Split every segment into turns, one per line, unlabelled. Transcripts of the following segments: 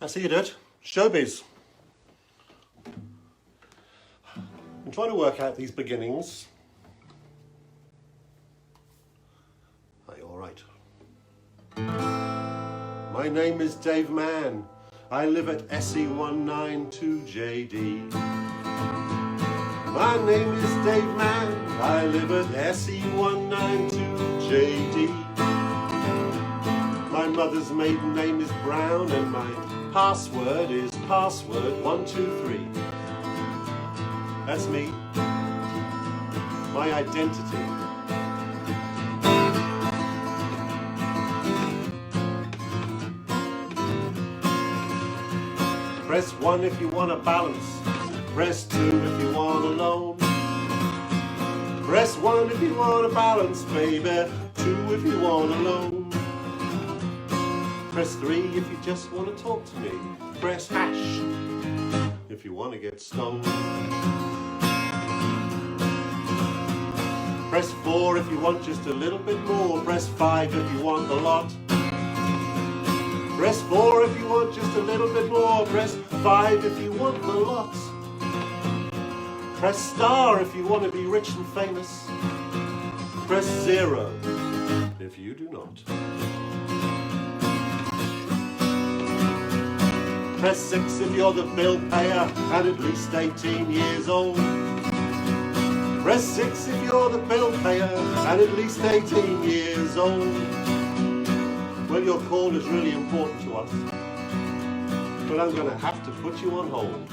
I see you did. Showbiz. I'm trying to work out these beginnings. Are you all right? My name is Dave Mann. I live at SE192JD. My name is Dave Mann. I live at SE192JD. My mother's maiden name is Brown and my password is password123. That's me. My identity. Press 1 if you want a balance. Press 2 if you want a loan. Press 1 if you want a balance, baby. 2 if you want a loan. Press 3 if you just want to talk to me. Press hash if you want to get stoned. Press 4 if you want just a little bit more. Press 5 if you want a lot. Press 4 if you want just a little bit more. Press 5 if you want a lot. Press star if you want to be rich and famous. Press 0 if you do not. Press 6 if you're the bill payer and at least 18 years old. Press 6 if you're the bill payer and at least 18 years old. Well, your call is really important to us, but I'm going to have to put you on hold.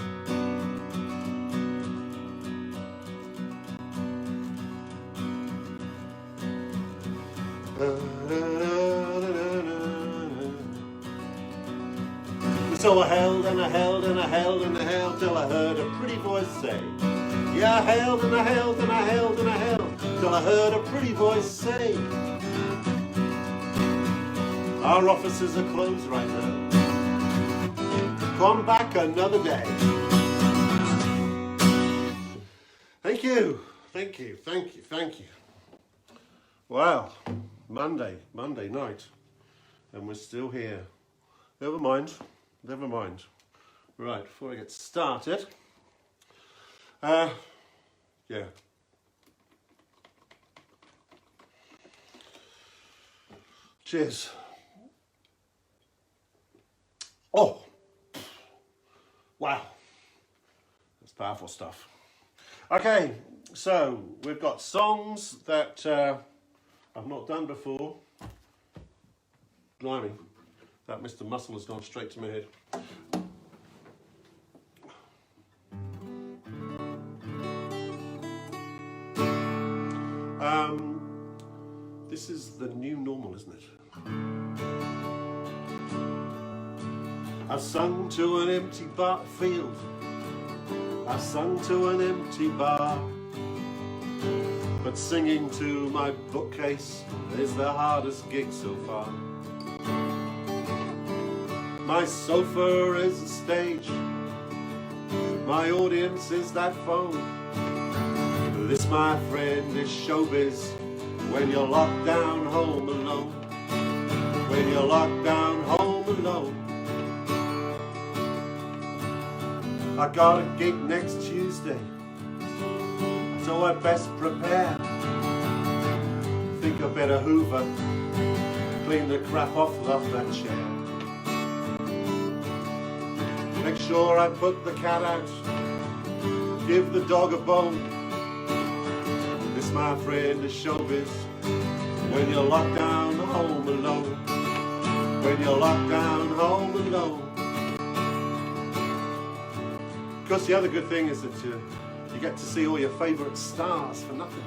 So I held and I held and I held and I held till I heard a pretty voice say, yeah, I held and I held and I held and I held till I heard a pretty voice say, our offices are closed right now. Come back another day. Thank you, thank you, thank you, thank you. Wow, Monday night, and we're still here. Never mind. Right, before I get started, yeah. Cheers. Oh, wow, that's powerful stuff. Okay, so we've got songs that I've not done before. Blimey, that Mr. Muscle has gone straight to my head. This is the new normal, isn't it? I've sung to an empty bar field. I've sung to an empty bar. But singing to my bookcase is the hardest gig so far. My sofa is a stage. My audience is that phone. This, my friend, is showbiz. When you're locked down home alone. When you're locked down home alone. I got a gig next Tuesday, so I best prepare. Think I better hoover, clean the crap off that chair. Make sure I put the cat out, give the dog a bone. This, my friend, is showbiz. When you're locked down home alone. When you're locked down home alone. Because the other good thing is that you get to see all your favourite stars for nothing.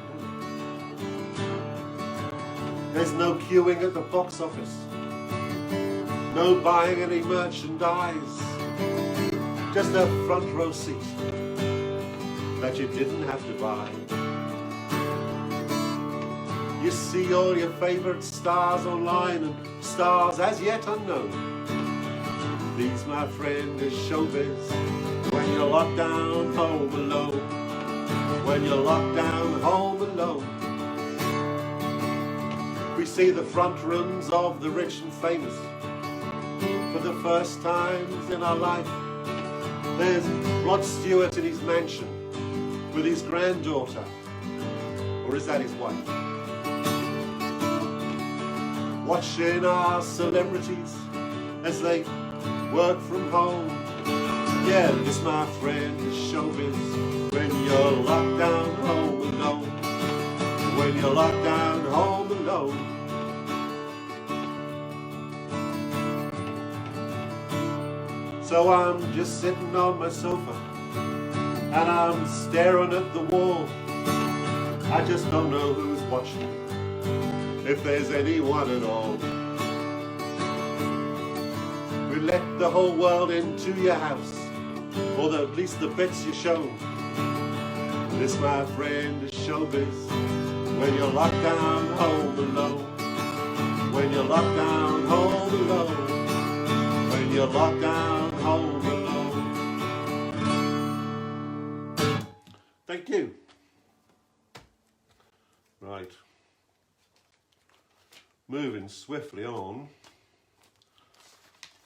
There's no queuing at the box office. No buying any merchandise. Just a front row seat that you didn't have to buy. You see all your favourite stars online and stars as yet unknown. These, my friend, is showbiz. When you're locked down home alone. When you're locked down home alone. We see the front rooms of the rich and famous. for the first times in our life. There's Rod Stewart in his mansion with his granddaughter, or is that his wife? Watching our celebrities as they work from home. Yeah, this, my friend, is showbiz. When you're locked down home alone. When you're locked down home alone. So I'm just sitting on my sofa and I'm staring at the wall. I just don't know who's watching, if there's anyone at all. We let the whole world into your house, or at least the bits you show. This, my friend, is showbiz. When you're locked down home alone. When you're locked down home alone. When you're locked down home alone. Thank you. Right. Moving swiftly on.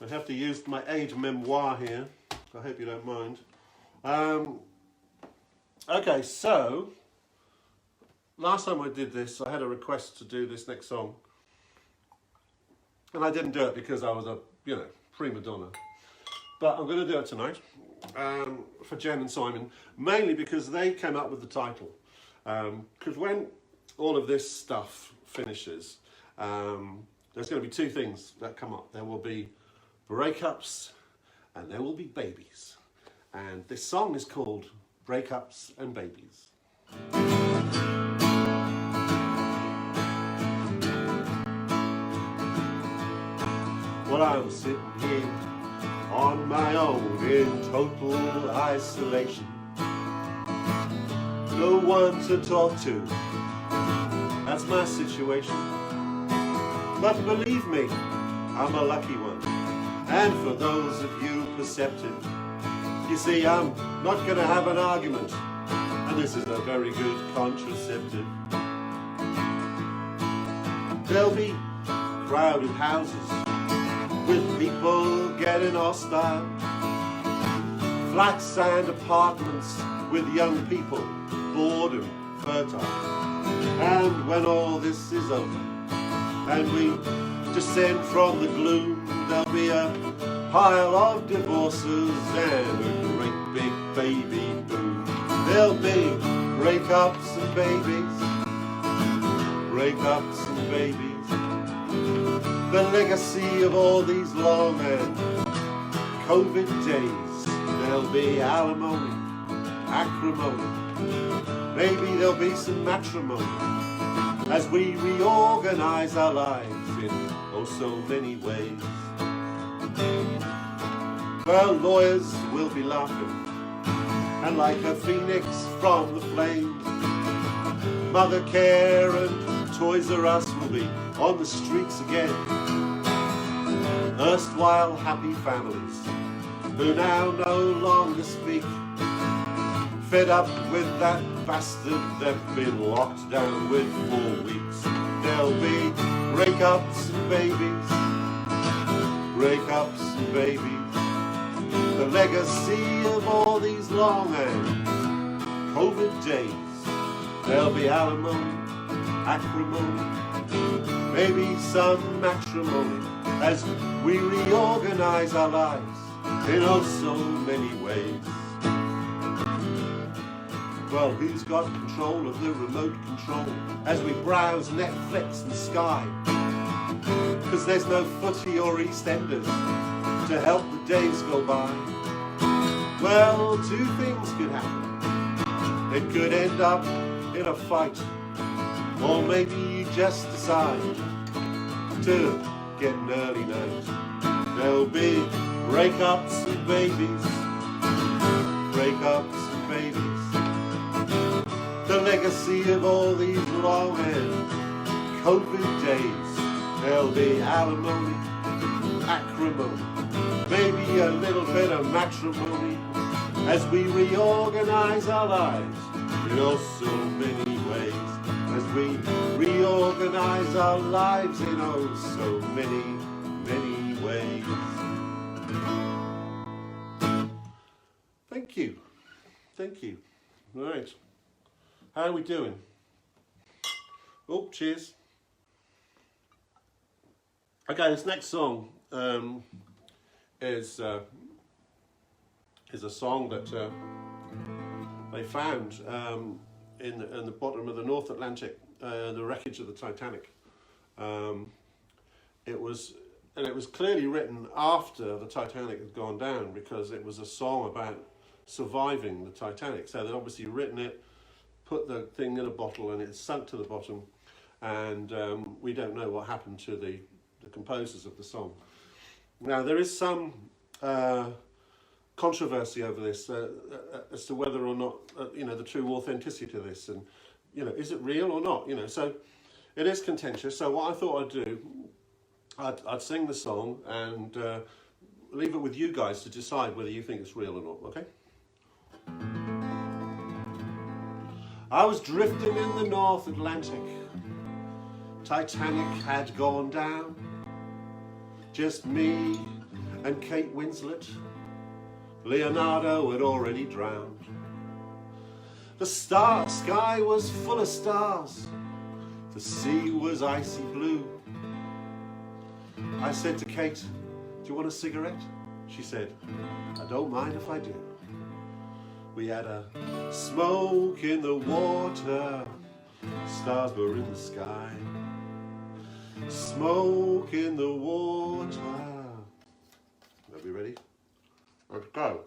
I have to use my aide memoir here. I hope you don't mind. Okay, so last time I did this, I had a request to do this next song, and I didn't do it because I was a, prima donna. But I'm going to do it tonight for Jen and Simon, mainly because they came up with the title. Because when all of this stuff finishes, there's going to be two things that come up. There will be breakups and there will be babies. And this song is called Breakups and Babies. Well, I'm sitting here on my own in total isolation. No one to talk to, that's my situation. But believe me, I'm a lucky one. And for those of you perceptive, you see, I'm not going to have an argument, and this is a very good contraceptive. There'll be crowded houses with people getting hostile, flats and apartments with young people bored and fertile. And when all this is over and we descend from the gloom, there'll be a pile of divorces and a great big baby boom. There'll be breakups and babies, breakups and babies. The legacy of all these long and COVID days. There'll be alimony, acrimony, maybe there'll be some matrimony as we reorganize our lives in oh so many ways. Well, lawyers will be laughing, and like a phoenix from the flames, Mother Care and Toys R Us will be on the streets again. Erstwhile happy families who now no longer speak, fed up with that bastard they've been locked down with for weeks. There'll be breakups and babies, breakups and babies. The legacy of all these long and COVID days. There'll be alimony, acrimony, maybe some matrimony as we reorganize our lives in oh so many ways. Well, who's got control of the remote control as we browse Netflix and Sky? Because there's no Footy or EastEnders to help the days go by. Well, two things could happen. It could end up in a fight, or maybe you just decide to get an early night. There'll be breakups and babies, breakups and babies. The legacy of all these long and COVID days. There'll be alimony, acrimony, maybe a little bit of matrimony as we reorganize our lives in oh so many ways. As we reorganize our lives in oh so many, many ways. ways. Thank you. Thank you. Right. How are we doing? Oh, cheers. Okay, this next song is a song that they found in the bottom of the North Atlantic, the wreckage of the Titanic. It was clearly written after the Titanic had gone down, because it was a song about surviving the Titanic. So they'd obviously written it, put the thing in a bottle, and it sunk to the bottom. And we don't know what happened to the composers of the song. Now, there is some controversy over this as to whether or not the true authenticity of this, and is it real or not? So it is contentious. So what I thought I'd do, I'd sing the song and leave it with you guys to decide whether you think it's real or not. Okay. I was drifting in the North Atlantic. Titanic had gone down. Just me and Kate Winslet. Leonardo had already drowned. The sky was full of stars. The sea was icy blue. I said to Kate, "Do you want a cigarette?" She said, "I don't mind if I do." We had a smoke in the water. Stars were in the sky. Smoke in the water. Are we ready? Let's go.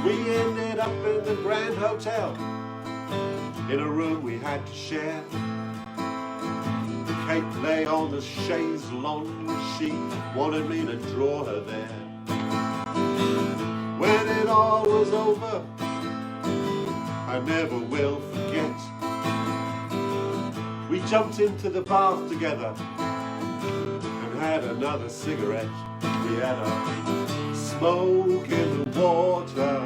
We ended up in the Grand Hotel, in a room we had to share. Kate lay on the chaise longue, she wanted me to draw her there. When it all was over, I never will forget, we jumped into the bath together and had another cigarette. We had a smoke in the water,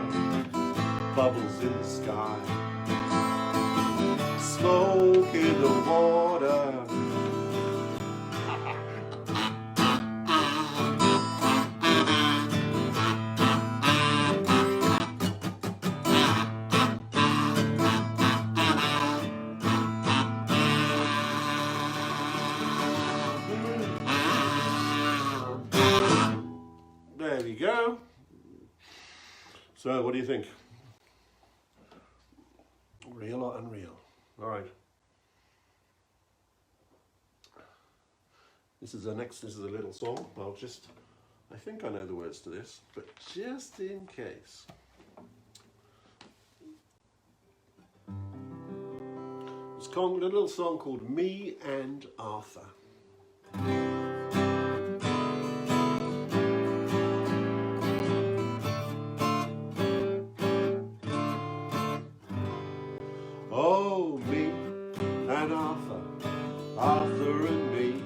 bubbles in the sky. Smoke in the water. There you go. So, what do you think? Real or unreal? All right. This is a little song. I think I know the words to this, but just in case. It's a little song called Me and Arthur. Oh, me and Arthur, Arthur and me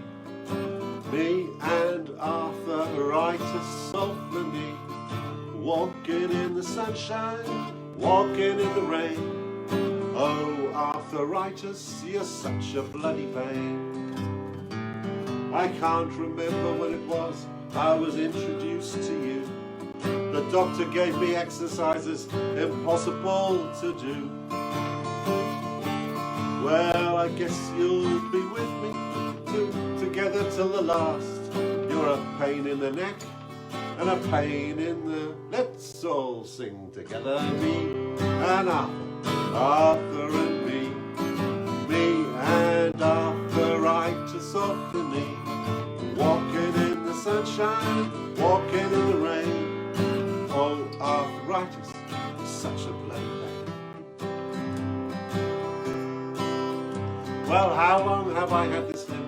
and Arthur write a symphony, walking in the sunshine, walking in the rain. Oh, arthritis, you're such a bloody pain. I can't remember when it was I was introduced to you. The doctor gave me exercises impossible to do. Well, I guess you'll be with me together till the last. You're a pain in the neck and a pain in the... Let's all sing together. Me and Arthur, Arthur and me and Arthur write a symphony, walking in the sunshine, walking in the rain. Oh, arthritis is such a bloody pain. Well, how long have I had this limp?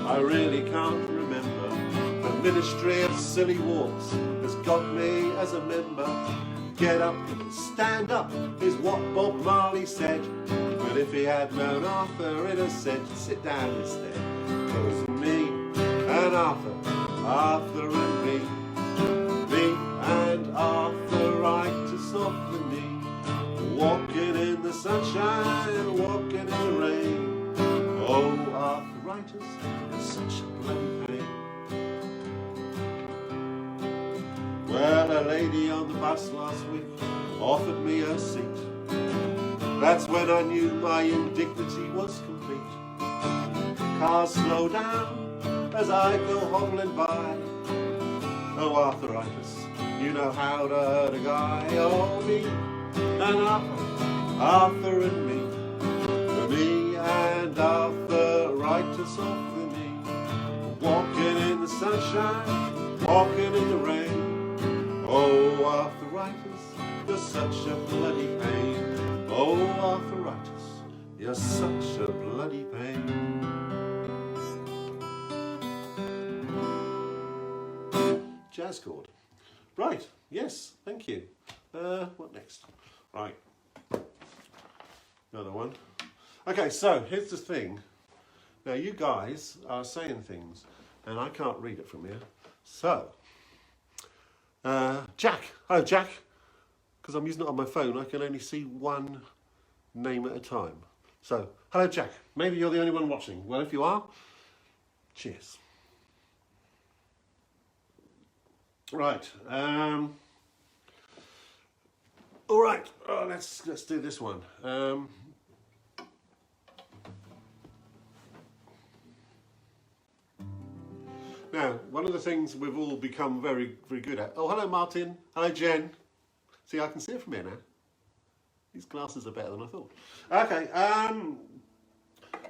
I really can't remember. The Ministry of Silly Walks has got me as a member. Get up, stand up, is what Bob Marley said. But if he had known Arthur, he'd have said, sit down instead. 'Cause me and Arthur, Arthur and me and arthritis of the knee, walking in the sunshine, walking in the rain. Oh, arthritis is such a bloody pain. Well, a lady on the bus last week offered me a seat. That's when I knew my indignity was complete. Cars slow down as I go hobbling by. Oh, arthritis, you know how to hurt a guy. Oh, me and Arthur and me and arthritis of the knee, walking in the sunshine, walking in the rain. Oh, arthritis, you're such a bloody pain. Oh, arthritis, you're such a bloody pain. Jazz chord. Right, yes, thank you. What next? Right. Another one. Okay, so here's the thing. Now you guys are saying things and I can't read it from here. So, Jack. Oh, Jack. Because I'm using it on my phone, I can only see one name at a time. So, hello Jack. Maybe you're the only one watching. Well, if you are, cheers. Right. All right. Oh, let's do this one. Now, one of the things we've all become very, very good at. Oh, hello Martin. Hello Jen. See, I can see it from here now. These glasses are better than I thought. Okay.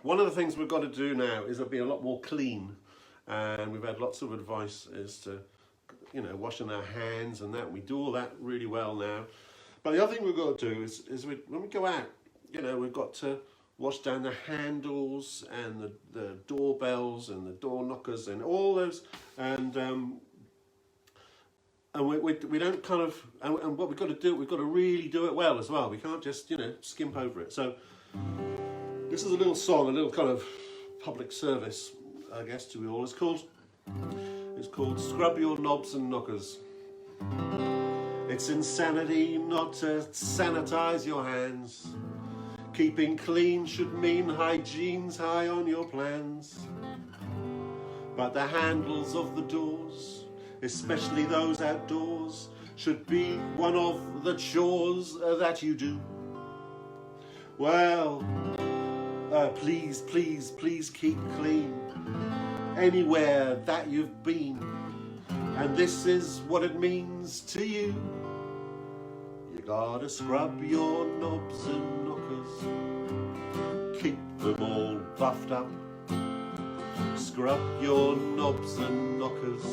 One of the things we've got to do now is be a lot more clean, and we've had lots of advice as to, you know, washing our hands and that. We do all that really well now. But the other thing we've got to do is when we go out, you know, we've got to wash down the handles and the doorbells and the door knockers and all those, and we don't kind of, and what we've got to do, we've got to really do it well as well. We can't just, you know, skimp over it. So this is a little song, a little kind of public service, I guess, to you all. It's called Scrub Your Knobs and Knockers. It's insanity not to sanitize your hands. Keeping clean should mean hygiene's high on your plans. But the handles of the doors, especially those outdoors, should be one of the chores that you do. Well, please, please, please keep clean anywhere that you've been. And this is what it means to you. You gotta scrub your knobs and knockers, keep them all buffed up. Scrub your knobs and knockers,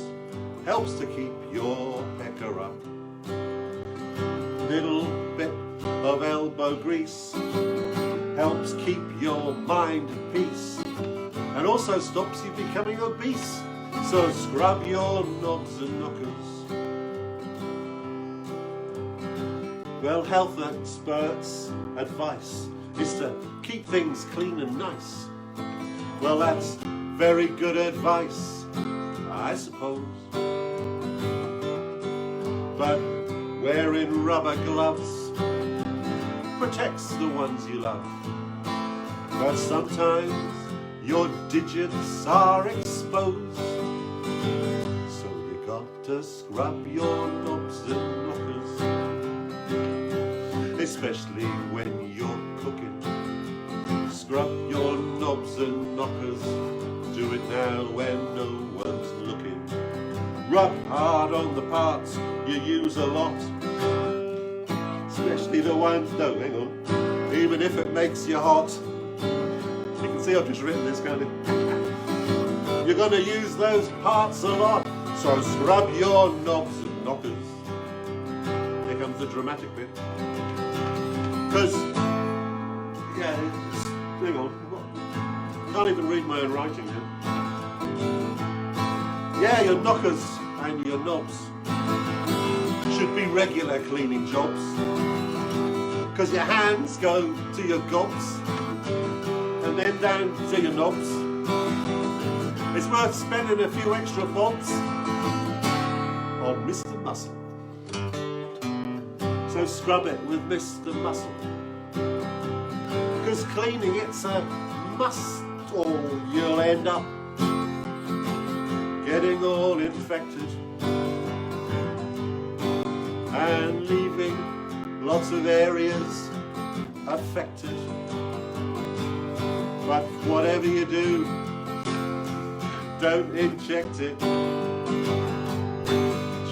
helps to keep your pecker up. Little bit of elbow grease helps keep your mind at peace, and also stops you becoming obese. So scrub your knobs and knockers. Well, health experts' advice is to keep things clean and nice. Well, that's very good advice, I suppose. But wearing rubber gloves protects the ones you love. But sometimes your digits are exposed, so you got to scrub your knobs and knockers, especially when you're cooking. Scrub your knobs and knockers, do it now when no one's looking. Rub hard on the parts you use a lot, especially the ones, no, hang on, even if it makes you hot. You can see I've just written this kind of. You're going to use those parts a lot, so scrub your knobs and knockers. Here comes the dramatic bit. Because, yeah, hang on, I can't even read my own writing now. Yeah, your knockers and your knobs should be regular cleaning jobs, because your hands go to your gobs and then down to your knobs. It's worth spending a few extra bobs on Mr. Muscle. So scrub it with Mr. Muscle, 'cause cleaning it's a must, or you'll end up getting all infected and leaving lots of areas affected. But whatever you do, don't inject it.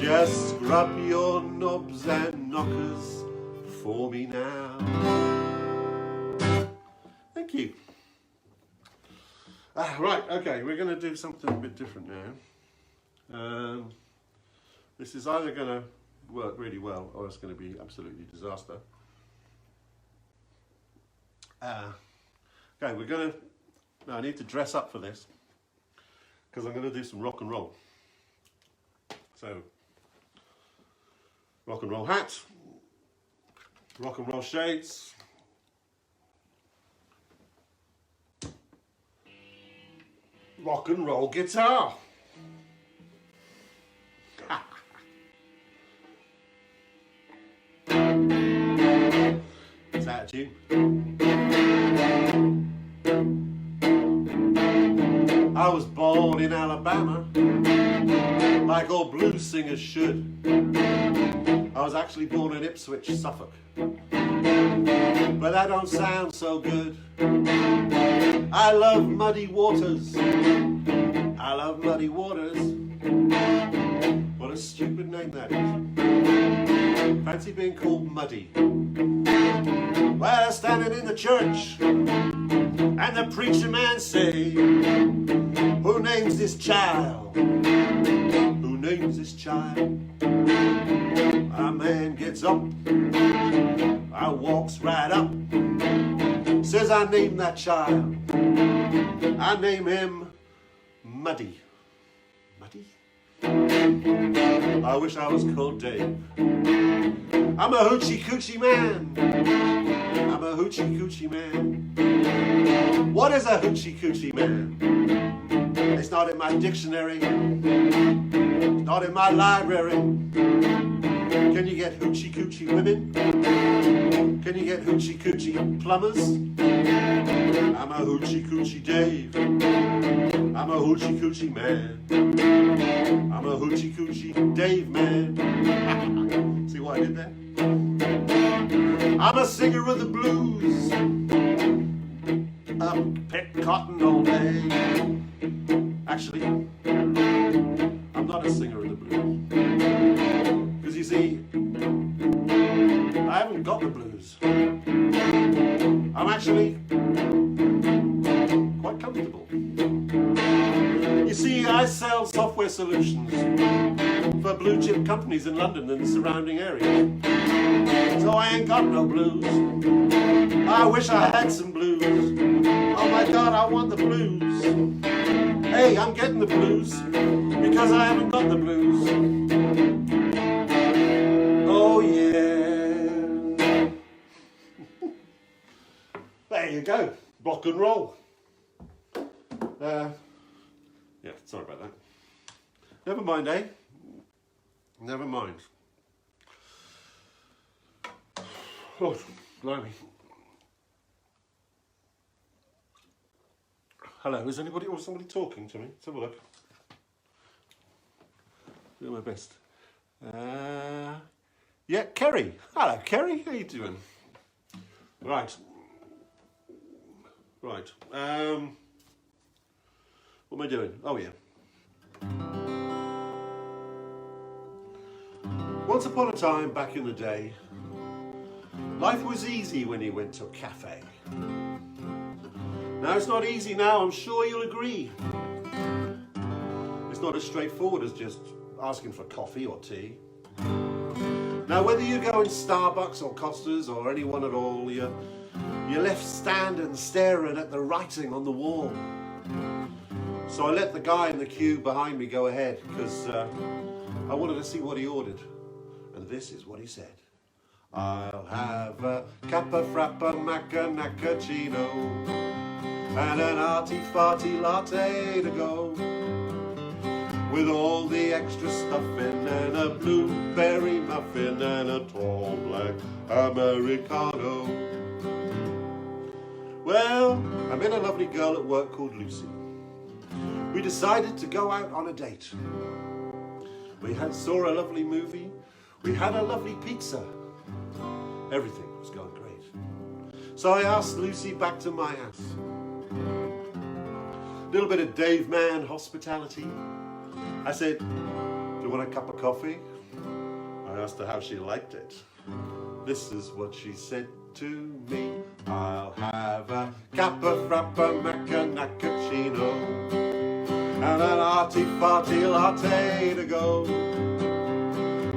Just scrub your knobs and knockers for me now. Thank you. Right, okay, we're going to do something a bit different now. This is either going to work really well or it's going to be absolutely disaster. Okay, we're going to... Now I need to dress up for this because I'm going to do some rock and roll. So, rock and roll hat, rock and roll shades, rock and roll guitar. Is that a tune? I was born in Alabama, like all blues singers should. I was actually born in Ipswich, Suffolk, but that don't sound so good. I love muddy waters. I love muddy waters. What a stupid name that is. Fancy being called Muddy. Well, standing in the church, and the preacher man say, who names this child? Who names this child? A man gets up, I walks right up, says I name that child. I name him Muddy. Muddy? I wish I was called Dave. I'm a hoochie coochie man. I'm a hoochie coochie man. What is a hoochie coochie man? It's not in my dictionary. It's not in my library. Can you get hoochie coochie women? Can you get hoochie coochie plumbers? I'm a hoochie coochie Dave. I'm a hoochie coochie man. I'm a hoochie coochie Dave man. See what I did there? I'm a singer of the blues. Pick cotton all day. Actually, I'm not a singer of the blues. Because you see, I haven't got the blues. I'm actually quite comfortable. You see, I sell software solutions for blue chip companies in London and the surrounding areas. So I ain't got no blues. I wish I had some blues. Oh my God, I want the blues. Hey, I'm getting the blues because I haven't got the blues. Oh yeah. There you go, rock and roll. Yeah, sorry about that. Never mind, eh? Never mind. Oh, blimey. Hello, is anybody or somebody talking to me? Let's have a look. Do my best. Yeah, Kerry. Hello, Kerry. How you doing? Right. Right. What am I doing? Oh, yeah. Once upon a time, back in the day, life was easy when you went to a cafe. Now it's not easy now, I'm sure you'll agree. It's not as straightforward as just asking for coffee or tea. Now whether you go in Starbucks or Costa's or anyone at all, you're left standing staring at the writing on the wall. So I let the guy in the queue behind me go ahead because I wanted to see what he ordered. And this is what he said. I'll have a Kappa Frappa Macca Naccachino and an arty farty latte to go. with all the extra stuffing and a blueberry muffin and a tall black Americano. Well, I met a lovely girl at work called Lucy. We decided to go out on a date. We saw a lovely movie. We had a lovely pizza. Everything was going great. So I asked Lucy back to my house. A little bit of Dave Mann hospitality. I said, do you want a cup of coffee? I asked her how she liked it. This is what she said to me. I'll have a cappa frappa macchiato and an arty-farty latte to go,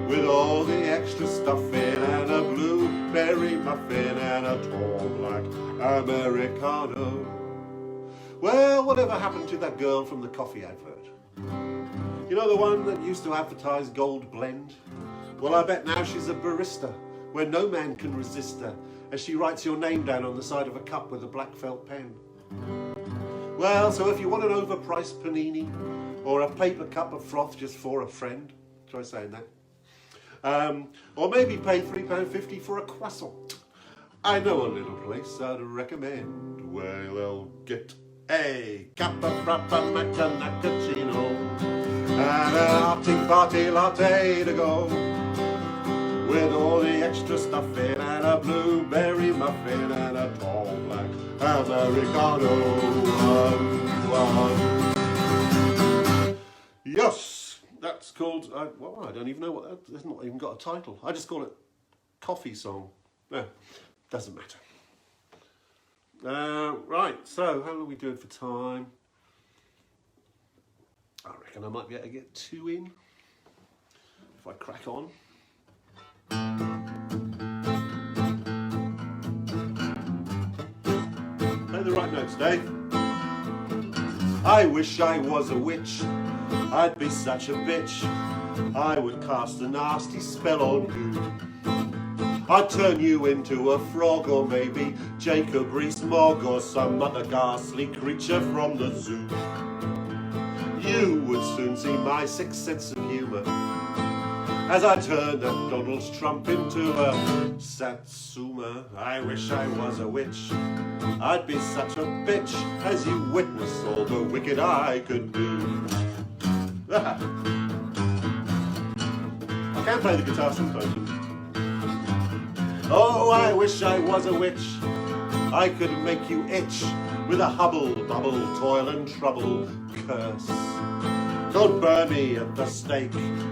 with all the extra stuffing and a blueberry muffin and a tall black Americano. Well, whatever happened to that girl from the coffee advert? You know, the one that used to advertise Gold Blend? Well, I bet now she's a barista, where no man can resist her, as she writes your name down on the side of a cup with a black felt pen. Well, so if you want an overpriced panini, or a paper cup of froth just for a friend, try saying that. Or maybe pay £3.50 for a croissant. I know a little place I'd recommend where they'll get a cappa frappa macchiato and an arty-farty latte to go, with all the extra stuffing and a blueberry muffin and a tall black Americano. Yes, that's called, well, I don't even know what that, it's not even got a title. I just call it Coffee Song. No, doesn't matter. Right, so how are we doing for time? I reckon I might be able to get 2 in if I crack on. Play the right notes, Dave. I wish I was a witch, I'd be such a bitch, I would cast a nasty spell on you. I'd turn you into a frog, or maybe Jacob Rees-Mogg, or some other ghastly creature from the zoo. You would soon see my sixth sense of humour as I turned that Donald Trump into a Satsuma. I wish I was a witch, I'd be such a bitch, as you witness all the wicked I could do. I can play the guitar sometimes. Oh, I wish I was a witch, I could make you itch with a hubble, double, toil and trouble curse. Don't burn me at the stake,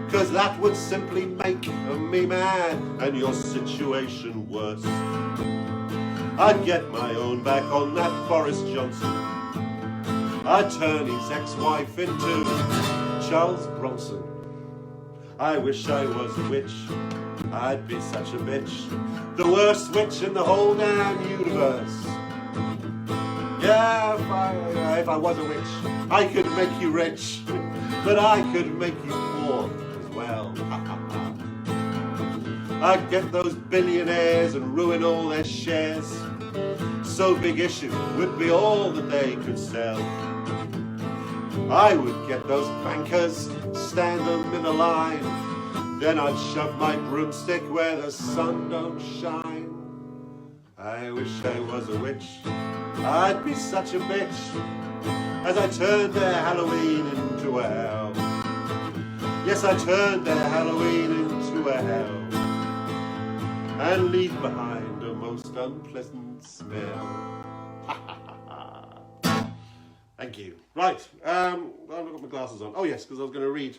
'cause that would simply make me mad and your situation worse. I'd get my own back on that Boris Johnson, I'd turn his ex-wife into Charles Bronson. I wish I was a witch, I'd be such a bitch, the worst witch in the whole damn universe. Yeah, if I was a witch, I could make you rich, but I could make you poor as well. I'd get those billionaires and ruin all their shares, so big issue would be all that they could sell. I would get those bankers, stand them in a line, then I'd shove my broomstick where the sun don't shine. I wish I was a witch, I'd be such a bitch, as I turned their Halloween into a hell. Yes, I turned their Halloween into a hell, and leave behind a most unpleasant smell. Thank you. Right, I've got my glasses on. Oh yes, because I was going to read.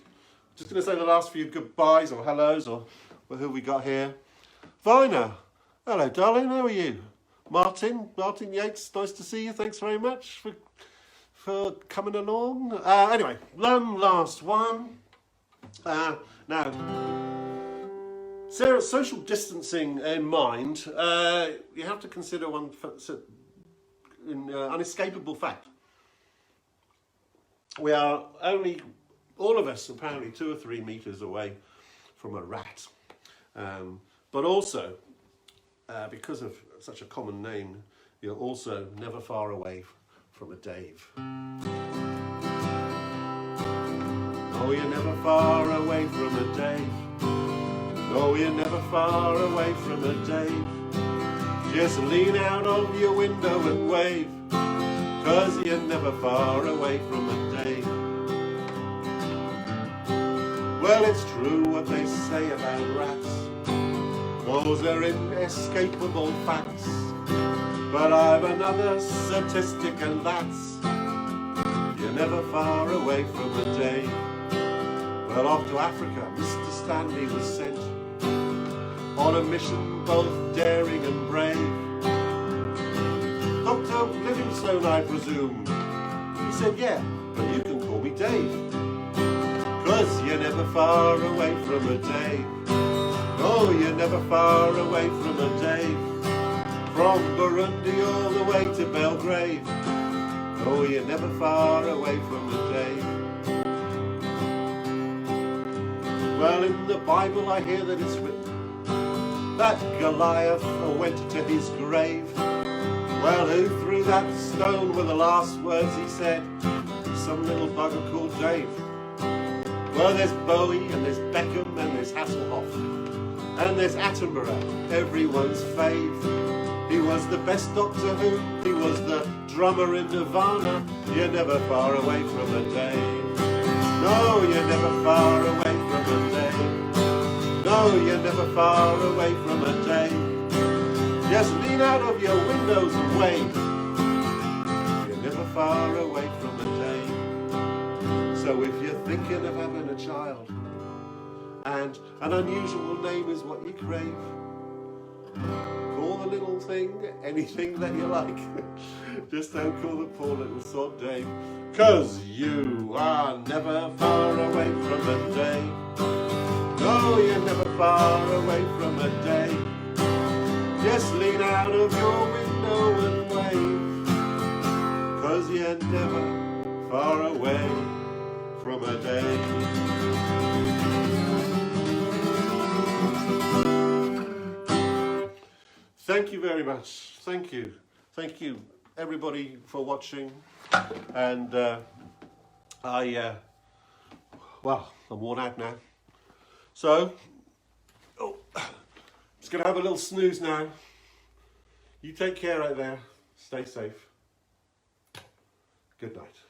Just going to say the last few goodbyes or hellos, or who have we got here? Vina. Hello, darling. How are you? Martin Yates. Nice to see you. Thanks very much for coming along. Anyway, one last one. Now, social distancing in mind, you have to consider one unescapable fact. We are only, all of us, apparently 2 or 3 meters away from a rat. But also, because of such a common name, you're also never far away from a Dave. No, you're never far away from a Dave. No, you're never far away from a Dave. Just lean out of your window and wave, 'cause you're never far away from a Dave. Well, it's true what they say about rats. Those are inescapable facts. But I've another statistic, and that's you're never far away from a Dave. Well, off to Africa, Mr. Stanley was sent on a mission both daring and brave. Dr. Livingstone, I presume. He said, yeah, but you can call me Dave, 'cause you're never far away from a Dave. No, you're never far away from a Dave. From Burundi all the way to Belgrade. No, you're never far away from a Dave. Well, in the Bible I hear that it's written that Goliath went to his grave. Well, who threw that stone were the last words he said? Some little bugger called Dave. Well, there's Bowie, and there's Beckham, and there's Hasselhoff, and there's Attenborough, everyone's fave. He was the best Doctor Who, he was the drummer in Nirvana. You're never far away from a Dave. No, you're never far away from a Dave. No, you're never far away from a Dave. Just lean out of your windows and wave. You're never far away from a Dave. So if you're thinking of having a child, and an unusual name is what you crave, call the little thing anything that you like. Just don't call the poor little sod Dave, 'cause you are never far away from a Dave. No, you're never far away from a Dave. Just lean out of your window and wave, 'cause you're never far away from a Dave. Thank you very much. Thank you. Thank you, everybody, for watching. And well, I'm worn out now. So, just going to have a little snooze now. You take care out there. Stay safe. Good night.